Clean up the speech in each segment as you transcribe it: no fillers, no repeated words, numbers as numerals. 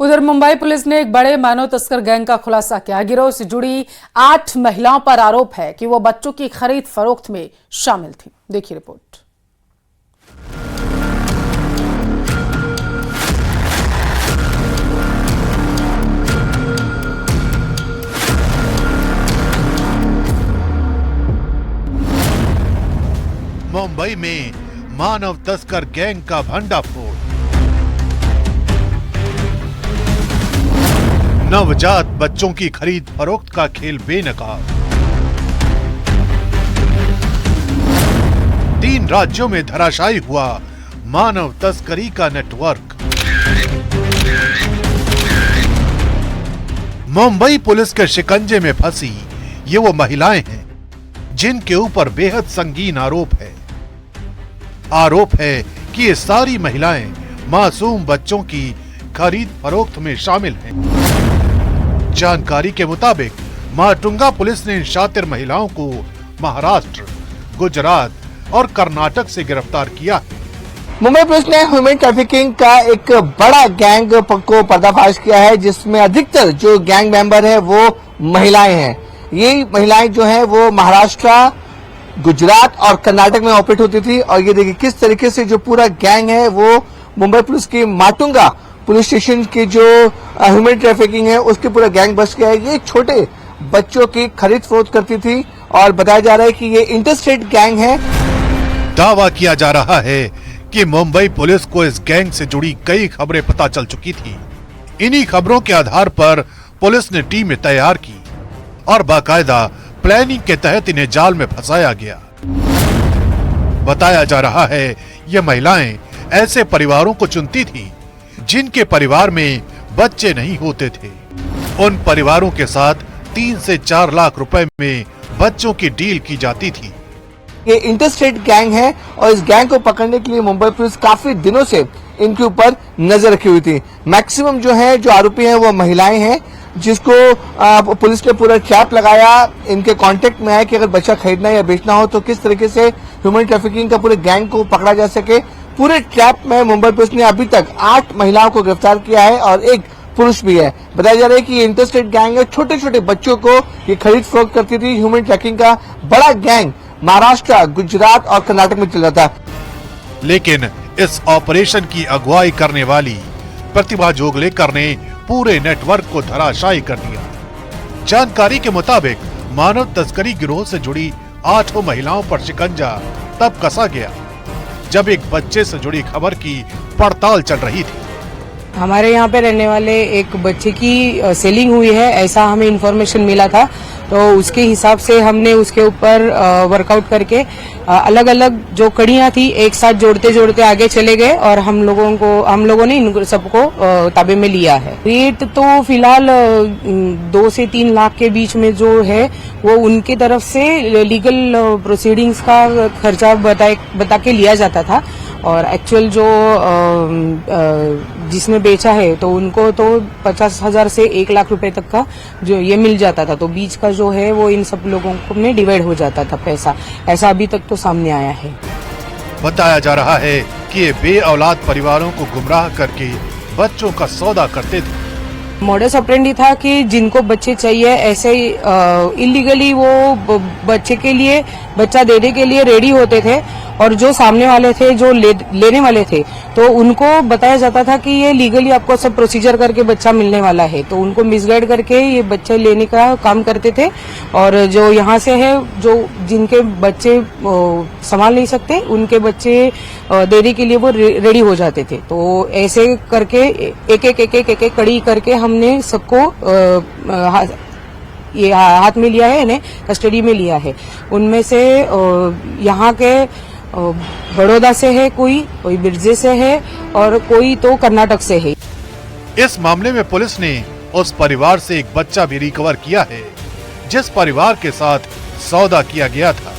उधर मुंबई पुलिस ने एक बड़े मानव तस्कर गैंग का खुलासा किया। गिरोह से जुड़ी 8 महिलाओं पर आरोप है कि वो बच्चों की खरीद फरोख्त में शामिल थी। देखिए रिपोर्ट। मुंबई में मानव तस्कर गैंग का भंडाफोड़। नवजात बच्चों की खरीद फरोख्त का खेल बेनकाब। 3 राज्यों में धराशायी हुआ मानव तस्करी का नेटवर्क। मुंबई पुलिस के शिकंजे में फंसी ये वो महिलाएं हैं जिनके ऊपर बेहद संगीन आरोप है। आरोप है कि ये सारी महिलाएं मासूम बच्चों की खरीद फरोख्त में शामिल हैं। जानकारी के मुताबिक माटुंगा पुलिस ने इन शातिर महिलाओं को महाराष्ट्र, गुजरात और कर्नाटक से गिरफ्तार किया है। मुंबई पुलिस ने ह्यूमन ट्रैफिकिंग का एक बड़ा गैंग को पर्दाफाश किया है, जिसमें अधिकतर जो गैंग मेंबर है वो महिलाएं हैं। ये महिलाएं जो हैं वो महाराष्ट्र, गुजरात और कर्नाटक में ऑपरेट होती थी। और ये देखिए किस तरीके से जो पूरा गैंग है वो मुंबई पुलिस की माटुंगा पुलिस स्टेशन की जो ह्यूमन ट्रैफिकिंग है उसके पूरा गैंग बस गया है। ये छोटे बच्चों की खरीद फरोख्त करती थी और बताया जा रहा है कि ये इंटरस्टेट गैंग है। दावा किया जा रहा है कि मुंबई पुलिस को इस गैंग से जुड़ी कई खबरें पता चल चुकी थी। इन्हीं खबरों के आधार पर पुलिस ने टीमें तैयार की और बाकायदा प्लानिंग के तहत इन्हें जाल में फंसाया गया। बताया जा रहा है ये महिलाएं ऐसे परिवारों को चुनती थी जिनके परिवार में बच्चे नहीं होते थे। उन परिवारों के साथ 3 से 4 लाख रुपए में बच्चों की डील की जाती थी। ये इंटरस्टेट गैंग है और इस गैंग को पकड़ने के लिए मुंबई पुलिस काफी दिनों से इनके ऊपर नजर रखी हुई थी। मैक्सिमम जो आरोपी हैं वो महिलाएं हैं, जिसको पुलिस ने पूरा ट्रैप लगाया। इनके कांटेक्ट में आया कि अगर बच्चा खरीदना या बेचना हो तो किस तरीके से ह्यूमन ट्रैफिकिंग का पूरे गैंग को पकड़ा जा सके। पूरे ट्रैप में मुंबई पुलिस ने अभी तक 8 महिलाओं को गिरफ्तार किया है और 1 पुरुष भी है। बताया जा रहा है कि ये इंटरस्टेट गैंग है, छोटे छोटे बच्चों को ये खरीद फरोख्त करती थी। ह्यूमन ट्रैफिकिंग का बड़ा गैंग महाराष्ट्र, गुजरात और कर्नाटक में चल रहा था। लेकिन इस ऑपरेशन की अगुवाई करने वाली प्रतिभा जोगलेकर ने पूरे नेटवर्क को धराशायी कर दिया। जानकारी के मुताबिक मानव तस्करी गिरोह से जुड़ी 8 महिलाओं पर शिकंजा तब कसा गया जब एक बच्चे से जुड़ी खबर की पड़ताल चल रही थी। हमारे यहाँ पे रहने वाले एक बच्चे की सेलिंग हुई है, ऐसा हमें इन्फॉर्मेशन मिला था। तो उसके हिसाब से हमने उसके ऊपर वर्कआउट करके अलग अलग जो कड़ियां थी एक साथ जोड़ते जोड़ते आगे चले गए और हम लोगों ने इन सबको ताबे में लिया है। रेट तो फिलहाल 2 से 3 लाख के बीच में जो है वो उनके तरफ से लीगल प्रोसीडिंग्स का खर्चा बता के लिया जाता था और एक्चुअल जो जिसने बेचा है तो उनको तो 50,000 से 1 लाख रुपए तक का जो ये मिल जाता था। तो बीच का जो है वो इन सब लोगों में डिवाइड हो जाता था पैसा। ऐसा अभी तक तो सामने आया है। बताया जा रहा है कि ये बेऔलाद परिवारों को गुमराह करके बच्चों का सौदा करते थे। मॉडस ऑपरेंडी था कि जिनको बच्चे चाहिए ऐसे इलीगली वो बच्चे के लिए बच्चा देने के लिए रेडी होते थे और जो सामने वाले थे जो लेने वाले थे तो उनको बताया जाता था कि ये लीगली आपको सब प्रोसीजर करके बच्चा मिलने वाला है। तो उनको मिसगाइड करके ये बच्चे लेने का काम करते थे और जो यहाँ से है जो जिनके बच्चे संभाल नहीं सकते उनके बच्चे देने के लिए वो रेडी हो जाते थे। तो ऐसे करके एक एक कड़ी करके हमने सबको ये हाथ में लिया है, इन्हें कस्टडी में लिया है। उनमें से यहाँ के बड़ौदा से है, कोई बिरजे से है और कोई तो कर्नाटक से है। इस मामले में पुलिस ने उस परिवार से एक बच्चा भी रिकवर किया है जिस परिवार के साथ सौदा किया गया था।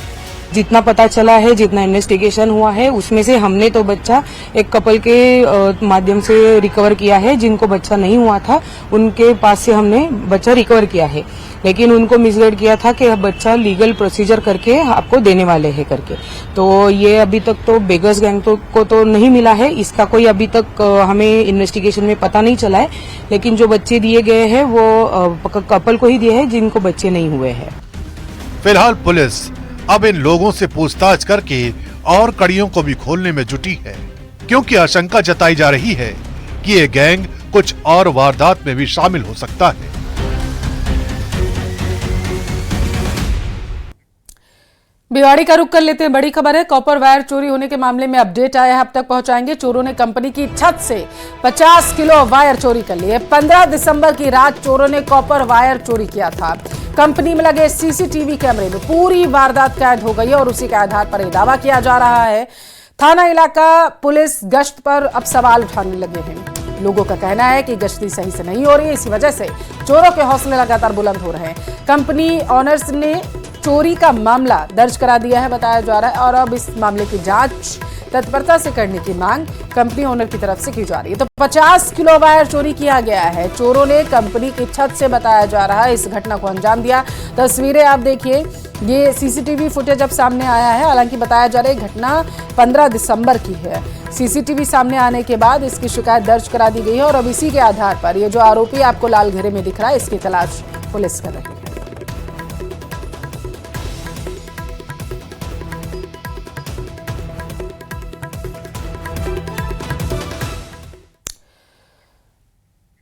जितना पता चला है, जितना इन्वेस्टिगेशन हुआ है, उसमें से हमने तो बच्चा एक कपल के माध्यम से रिकवर किया है। जिनको बच्चा नहीं हुआ था उनके पास से हमने बच्चा रिकवर किया है, लेकिन उनको मिसगाइड किया था कि बच्चा लीगल प्रोसीजर करके आपको देने वाले हैं करके। तो ये अभी तक तो बेगर्स गैंग को तो नहीं मिला है, इसका कोई अभी तक हमें इन्वेस्टिगेशन में पता नहीं चला है। लेकिन जो बच्चे दिए गए हैं वो कपल को ही दिए हैं जिनको बच्चे नहीं हुए हैं। फिलहाल पुलिस अब इन लोगों से पूछताछ करके और कड़ियों को भी खोलने में जुटी है, क्योंकि आशंका जताई जा रही है कि ये गैंग कुछ और वारदात में भी शामिल हो सकता है। भिवाड़ी का रुख कर लेते हैं। बड़ी खबर है, कॉपर वायर चोरी होने के मामले में अपडेट आया है, अब तक पहुंचाएंगे। चोरों ने कंपनी की छत से 50 किलो वायर चोरी कर लिए। 15 दिसंबर की रात चोरों ने कॉपर वायर चोरी किया था। कंपनी में लगे सीसीटीवी कैमरे में पूरी वारदात कैद हो गई है और उसी के आधार पर यह दावा किया जा रहा है। थाना इलाका पुलिस गश्त पर अब सवाल उठाने लगे हैं। लोगों का कहना है कि गश्ती सही से नहीं हो रही है, इसी वजह से चोरों के हौसले लगातार बुलंद हो रहे हैं। कंपनी ऑनर्स ने चोरी का मामला दर्ज करा दिया है, बताया जा रहा है, और अब इस मामले की जांच तत्परता से करने की मांग कंपनी ओनर की तरफ से की जा रही है। तो 50 किलो वायर चोरी किया गया है। चोरों ने कंपनी की छत से, बताया जा रहा है, इस घटना को अंजाम दिया। तस्वीरें आप देखिए, ये सीसीटीवी फुटेज अब सामने आया है। हालांकि बताया जा रहा है घटना 15 दिसंबर की है। सीसीटीवी सामने आने के बाद इसकी शिकायत दर्ज करा दी गई है और अब इसी के आधार पर ये जो आरोपी आपको लाल घेरे में दिख रहा है, इसकी तलाश पुलिस कर रही है।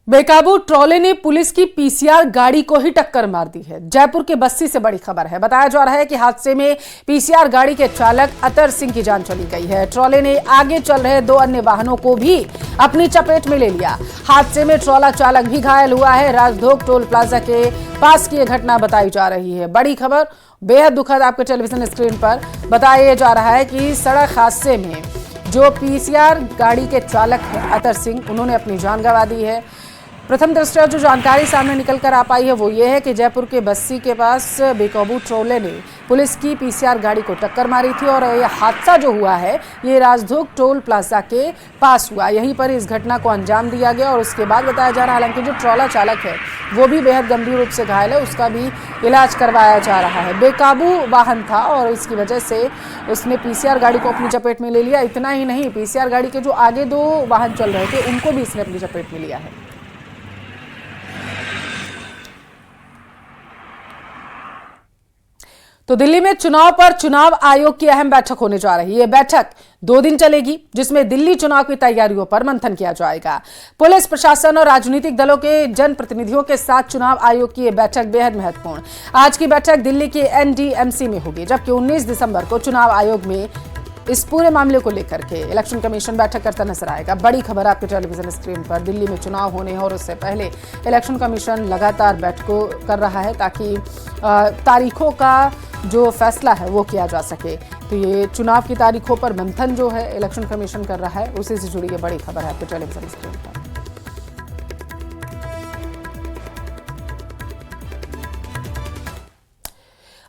बेकाबू ट्रॉले ने पुलिस की पीसीआर गाड़ी को ही टक्कर मार दी है। जयपुर के बस्सी से बड़ी खबर है। बताया जा रहा है कि हादसे में पीसीआर गाड़ी के चालक अतर सिंह की जान चली गई है। ट्रॉले ने आगे चल रहे 2 अन्य वाहनों को भी अपनी चपेट में ले लिया। हादसे में ट्रॉला चालक भी घायल हुआ है। राजधोक टोल प्लाजा के पास की यह घटना बताई जा रही है। बड़ी खबर, बेहद दुखद, आपके टेलीविजन स्क्रीन पर बताया जा रहा है कि सड़क हादसे में जो पीसीआर गाड़ी के चालक है अतर सिंह, उन्होंने अपनी जान गंवा दी है। प्रथम दृष्टया जो जानकारी सामने निकल कर आ पाई है वो ये है कि जयपुर के बस्सी के पास बेकाबू ट्रोले ने पुलिस की पीसीआर गाड़ी को टक्कर मारी थी और यह हादसा जो हुआ है ये राजधोक टोल प्लाजा के पास हुआ। यहीं पर इस घटना को अंजाम दिया गया और उसके बाद बताया जा रहा है, हालांकि जो ट्रॉला चालक है वो भी बेहद गंभीर रूप से घायल है, उसका भी इलाज करवाया जा रहा है। बेकाबू वाहन था और इसकी वजह से उसने पीसीआर गाड़ी को अपनी चपेट में ले लिया। इतना ही नहीं, पीसीआर गाड़ी के जो आगे 2 वाहन चल रहे थे उनको भी इसने अपनी चपेट में लिया है। तो दिल्ली में चुनाव पर चुनाव आयोग की अहम बैठक होने जा रही है। यह बैठक 2 दिन चलेगी, जिसमें दिल्ली चुनाव की तैयारियों पर मंथन किया जाएगा। पुलिस प्रशासन और राजनीतिक दलों के जनप्रतिनिधियों के साथ चुनाव आयोग की यह बैठक बेहद महत्वपूर्ण। आज की बैठक दिल्ली के एनडीएमसी में होगी, जबकि 19 दिसंबर को चुनाव आयोग में इस पूरे मामले को लेकर के इलेक्शन कमीशन बैठक करता नजर आएगा। बड़ी खबर आपके टेलीविजन स्क्रीन पर, दिल्ली में चुनाव होने हैं और उससे पहले इलेक्शन कमीशन लगातार बैठकों कर रहा है ताकि तारीखों का जो फैसला है वो किया जा सके। तो ये चुनाव की तारीखों पर मंथन जो है इलेक्शन कमीशन कर रहा है, उसी से जुड़ी ये बड़ी खबर है आपके टेलीविजन स्क्रीन पर।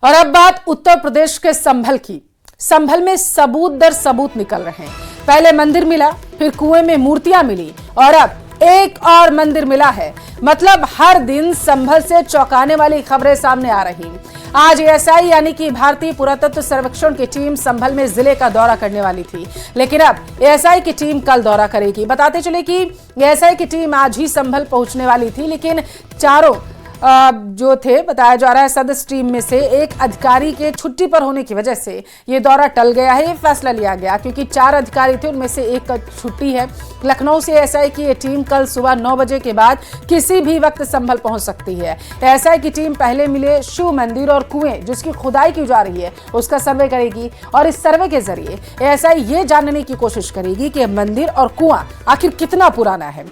और अब बात उत्तर प्रदेश के संभल की। संभल में सबूत दर सबूत निकल रहे हैं। पहले मंदिर मिला, फिर कुएं में मूर्तियां मिली और अब एक और मंदिर मिला है। मतलब हर दिन संभल से चौंकाने वाली खबरें सामने आ रही। आज एएसआई यानी कि भारतीय पुरातत्व सर्वेक्षण की टीम संभल में जिले का दौरा करने वाली थी, लेकिन अब एएसआई की टीम कल दौरा करेगी। बताते चले कि एएसआई की टीम आज ही संभल पहुंचने वाली थी, लेकिन चारों जो थे, बताया जा रहा है सदस्य टीम में से एक अधिकारी के छुट्टी पर होने की वजह से ये दौरा टल गया है। ये फैसला लिया गया क्योंकि 4 अधिकारी थे, उनमें से एक का छुट्टी है। लखनऊ से एएसआई की ये टीम कल सुबह 9 बजे के बाद किसी भी वक्त संभल पहुंच सकती है। एएसआई की टीम पहले मिले शिव मंदिर और कुएं जिसकी खुदाई की जा रही है उसका सर्वे करेगी और इस सर्वे के जरिए एएसआई ये जानने की कोशिश करेगी कि मंदिर और कुआं आखिर कितना पुराना है।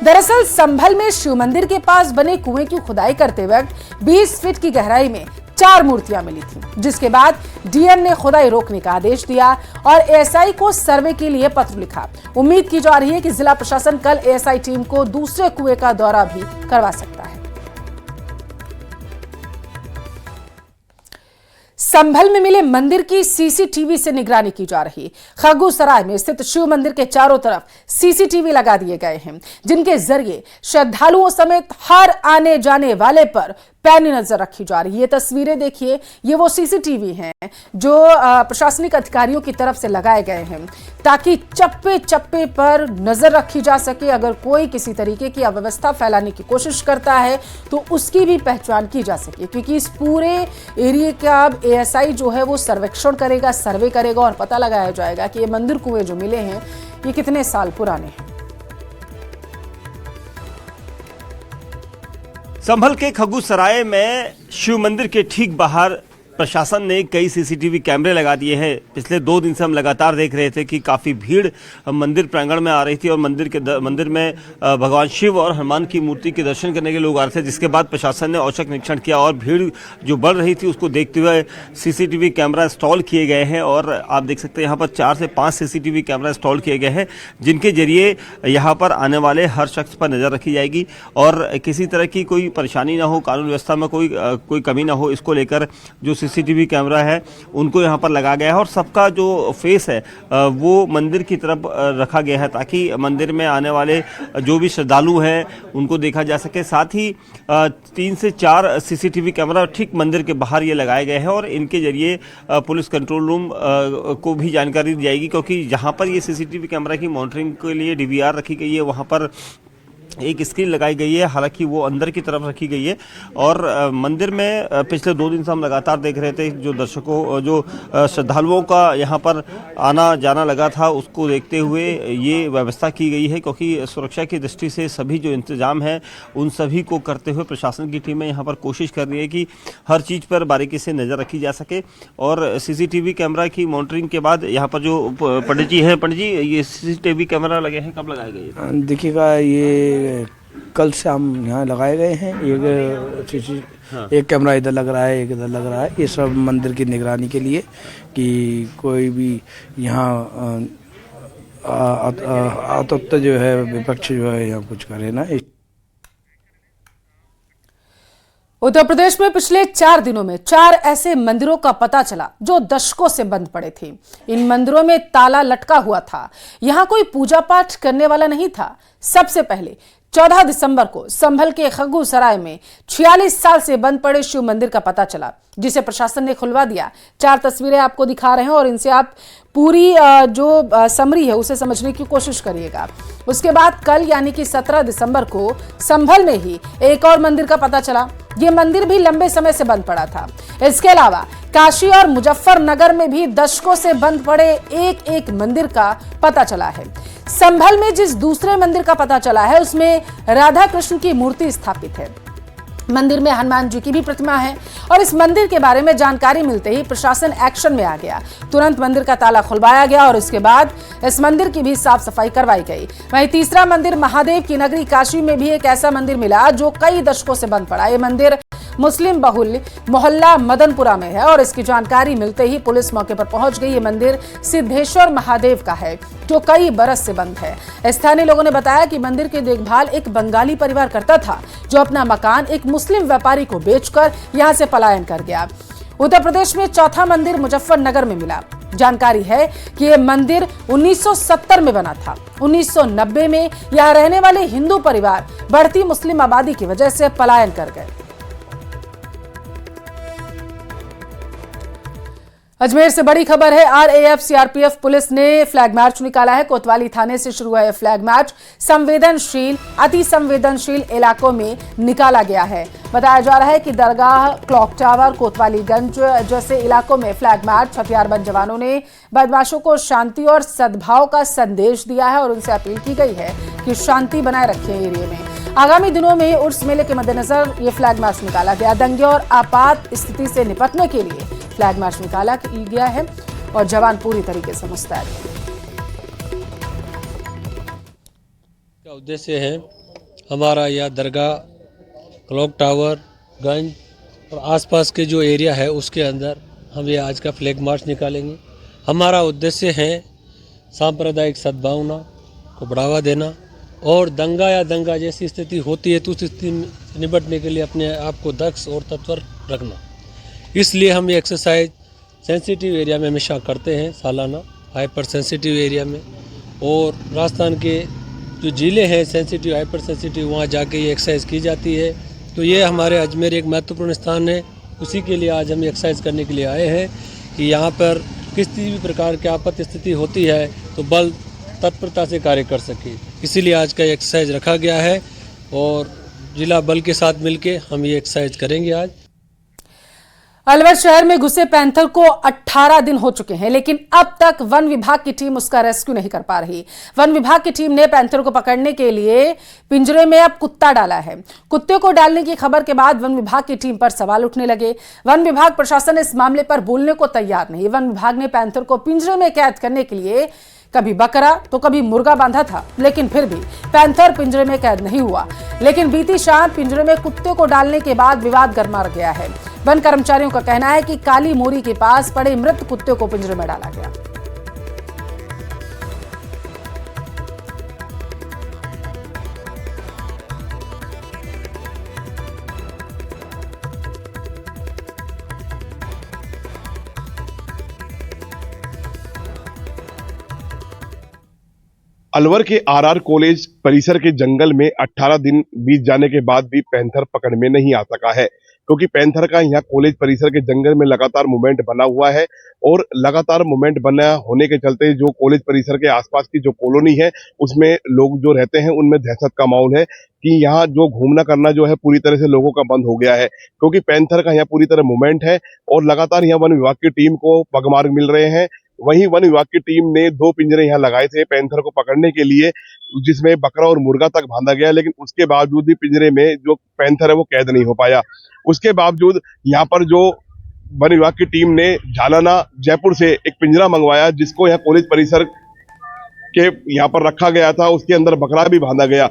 दरअसल संभल में शिव मंदिर के पास बने कुएं की खुदाई करते वक्त 20 फीट की गहराई में 4 मूर्तियां मिली थी, जिसके बाद डीएम ने खुदाई रोकने का आदेश दिया और एएसआई को सर्वे के लिए पत्र लिखा। उम्मीद की जा रही है कि जिला प्रशासन कल एएसआई टीम को दूसरे कुएं का दौरा भी करवा सकता है। संभल में मिले मंदिर की सीसीटीवी से निगरानी की जा रही। खगुसराय में स्थित शिव मंदिर के चारों तरफ सीसीटीवी लगा दिए गए हैं, जिनके जरिए श्रद्धालुओं समेत हर आने जाने वाले पर पैनी नजर रखी जा रही है। ये तस्वीरें देखिए, ये वो सीसीटीवी हैं जो प्रशासनिक अधिकारियों की तरफ से लगाए गए हैं ताकि चप्पे चप्पे पर नजर रखी जा सके। अगर कोई किसी तरीके की अव्यवस्था फैलाने की कोशिश करता है तो उसकी भी पहचान की जा सके, क्योंकि इस पूरे एरिया का अब एएसआई जो है वो सर्वेक्षण करेगा, सर्वे करेगा और पता लगाया जाएगा कि ये मंदिर कुएं जो मिले हैं ये कितने साल पुराने हैं। संभल के खगुसराय में शिव मंदिर के ठीक बाहर प्रशासन ने कई सीसीटीवी कैमरे लगा दिए हैं। पिछले 2 दिन से हम लगातार देख रहे थे कि काफ़ी भीड़ मंदिर प्रांगण में आ रही थी और मंदिर में भगवान शिव और हनुमान की मूर्ति के दर्शन करने के लोग आ रहे थे, जिसके बाद प्रशासन ने औचक निरीक्षण किया और भीड़ जो बढ़ रही थी उसको देखते हुए सीसीटीवी कैमरा इंस्टॉल किए गए हैं। और आप देख सकते हैं यहाँ पर 4 से 5 सीसीटीवी कैमरा इंस्टॉल किए गए हैं, जिनके जरिए यहाँ पर आने वाले हर शख्स पर नज़र रखी जाएगी और किसी तरह की कोई परेशानी ना हो, कानून व्यवस्था में कोई कमी ना हो, इसको लेकर जो सीसीटीवी कैमरा है उनको यहाँ पर लगा गया है और सबका जो फेस है वो मंदिर की तरफ रखा गया है ताकि मंदिर में आने वाले जो भी श्रद्धालु हैं उनको देखा जा सके। साथ ही 3 से 4 सीसीटीवी कैमरा ठीक मंदिर के बाहर ये लगाए गए हैं और इनके जरिए पुलिस कंट्रोल रूम को भी जानकारी दी जाएगी, क्योंकि जहाँ पर ये सीसीटीवी कैमरा की मॉनिटरिंग के लिए डीवीआर रखी गई है वहाँ पर एक स्क्रीन लगाई गई है, हालांकि वो अंदर की तरफ रखी गई है। और मंदिर में पिछले 2 दिन से हम लगातार देख रहे थे जो श्रद्धालुओं का यहाँ पर आना जाना लगा था, उसको देखते हुए ये व्यवस्था की गई है, क्योंकि सुरक्षा की दृष्टि से सभी जो इंतजाम है उन सभी को करते हुए प्रशासन की टीमें यहाँ पर कोशिश कर रही है कि हर चीज़ पर बारीकी से नज़र रखी जा सके। और सीसीटीवी कैमरा की मॉनिटरिंग के बाद यहाँ पर जो पंडित जी हैं, पंडित जी ये सीसीटीवी कैमरा लगे हैं, कब लगाए गए? देखिएगा ये कल से हम यहाँ लगाए गए हैं। एक कैमरा इधर लग रहा है, एक इधर लग रहा है, ये सब मंदिर की निगरानी के लिए कि कोई भी यहाँ आतंक जो है विपक्ष जो है यहाँ कुछ करे ना। उत्तर प्रदेश में पिछले 4 दिनों में 4 ऐसे मंदिरों का पता चला जो दशकों से बंद पड़े थे। इन मंदिरों में ताला लटका हुआ था, यहां कोई पूजा पाठ करने वाला नहीं था। सबसे पहले 14 दिसंबर को संभल के खगुसराय में 46 साल से बंद पड़े शिव मंदिर का पता चला, जिसे प्रशासन ने खुलवा दिया। 4 तस्वीरें आपको दिखा रहे हैं और इनसे आप पूरी जो समरी है उसे समझने की कोशिश करिएगा। उसके बाद कल यानी कि 17 दिसंबर को संभल में ही एक और मंदिर का पता चला। ये मंदिर भी लंबे समय से बंद पड़ा था। इसके अलावा काशी और मुजफ्फरनगर में भी दशकों से बंद पड़े एक मंदिर का पता चला है। संभल में जिस दूसरे मंदिर का पता चला है उसमें राधा कृष्ण की मूर्ति स्थापित है। मंदिर में हनुमान जी की भी प्रतिमा है और इस मंदिर के बारे में जानकारी मिलते ही प्रशासन एक्शन में आ गया। तुरंत मंदिर का ताला खुलवाया गया और उसके बाद इस मंदिर की भी साफ सफाई करवाई गई। वहीं तीसरा मंदिर महादेव की नगरी काशी में भी एक ऐसा मंदिर मिला जो कई दशकों से बंद पड़ा। ये मंदिर मुस्लिम बहुल मोहल्ला मदनपुरा में है और इसकी जानकारी मिलते ही पुलिस मौके पर पहुंच गई। ये मंदिर सिद्धेश्वर महादेव का है जो कई बरस से बंद है। स्थानीय लोगों ने बताया कि मंदिर की देखभाल एक बंगाली परिवार करता था जो अपना मकान एक मुस्लिम व्यापारी को बेचकर यहां से पलायन कर गया। उत्तर प्रदेश में चौथा मंदिर मुजफ्फरनगर में मिला। जानकारी है कि यह मंदिर 1970 में बना था। 1990 में यहां रहने वाले हिंदू परिवार बढ़ती मुस्लिम आबादी की वजह से पलायन कर गए। अजमेर से बड़ी खबर है। आरएएफ सीआरपीएफ पुलिस ने फ्लैग मार्च निकाला है। कोतवाली थाने से शुरू हुआ यह फ्लैग मार्च अति संवेदनशील इलाकों में निकाला गया है। बताया जा रहा है कि दरगाह, क्लॉक टावर, कोतवालीगंज जैसे इलाकों में फ्लैग मार्च हथियारबंद जवानों ने बदमाशों को शांति और सद्भाव का संदेश दिया है और उनसे अपील की गई है कि शांति बनाए रखें एरिया में। आगामी दिनों में उर्स मेले के मद्देनजर ये फ्लैग मार्च निकाला गया। दंगे और आपात स्थिति से निपटने के लिए फ्लैग मार्च निकाला गया है और जवान पूरी तरीके से मुस्तैद हैं। का उद्देश्य है हमारा यह दरगाह, क्लॉक टावर, गंज और आसपास के जो एरिया है उसके अंदर हम ये आज का फ्लैग मार्च निकालेंगे। हमारा उद्देश्य है सांप्रदायिक सद्भावना को बढ़ावा देना और दंगा या दंगा जैसी स्थिति होती है तो उस स्थिति से निपटने के लिए अपने आप को दक्ष और तत्पर रखना। इसलिए हम ये एक्सरसाइज सेंसिटिव एरिया में हमेशा करते हैं सालाना, हाइपर सेंसिटिव एरिया में। और राजस्थान के जो ज़िले हैं सेंसिटिव, हाइपर सेंसिटिव, वहाँ जाके ये एक्सरसाइज की जाती है। तो ये हमारे अजमेर एक महत्वपूर्ण स्थान है, उसी के लिए आज हम एक्सरसाइज करने के लिए आए हैं कि यहाँ पर किसी भी प्रकार की आपात स्थिति होती है तो बल तत्परता से कार्य कर सके, इसीलिए आज का एक्सरसाइज रखा गया है और जिला बल के साथ मिलके हम ये एक्सरसाइज करेंगे आज। अलवर शहर में घुसे पैंथर को 18 दिन हो चुके हैं, लेकिन अब तक वन विभाग की टीम उसका रेस्क्यू नहीं कर पा रही। वन विभाग की टीम ने पैंथर को पकड़ने के लिए पिंजरे में अब कुत्ता डाला है। कुत्ते को डालने की खबर के बाद वन विभाग की टीम पर सवाल उठने लगे। वन विभाग प्रशासन इस मामले पर बोलने को तैयार नहीं। वन विभाग ने पैंथर को पिंजरे में कैद करने के लिए कभी बकरा तो कभी मुर्गा बांधा था, लेकिन फिर भी पैंथर पिंजरे में कैद नहीं हुआ। लेकिन बीती शाम पिंजरे में कुत्ते को डालने के बाद विवाद गरमा गया है। वन कर्मचारियों का कहना है कि काली मोरी के पास पड़े मृत कुत्ते को पिंजरे में डाला गया। अलवर के आरआर कॉलेज परिसर के जंगल में 18 दिन बीत जाने के बाद भी पैंथर पकड़ में नहीं आ सका है, क्योंकि पैंथर का यहाँ कॉलेज परिसर के जंगल में लगातार मूवमेंट बना हुआ है और लगातार मूवमेंट बना होने के चलते जो कॉलेज परिसर के आसपास की जो कॉलोनी है उसमें लोग जो रहते हैं उनमें दहशत का माहौल है कि यहाँ जो घूमना करना जो है पूरी तरह से लोगों का बंद हो गया है, क्योंकि पैंथर का यहाँ पूरी तरह मूवमेंट है और लगातार यहाँ वन विभाग की टीम को पगमार्ग मिल रहे हैं। वहीं वन विभाग की टीम ने 2 पिंजरे यहाँ लगाए थे पैंथर को पकड़ने के लिए, जिसमें बकरा और मुर्गा तक बांधा गया, लेकिन उसके बावजूद भी पिंजरे में जो पैंथर है वो कैद नहीं हो पाया। उसके बावजूद यहाँ पर जो वन विभाग की टीम ने झालाना जयपुर से एक पिंजरा मंगवाया, जिसको यहाँ कॉलेज परिसर के यहाँ पर रखा गया था, उसके अंदर बकरा भी बांधा गया।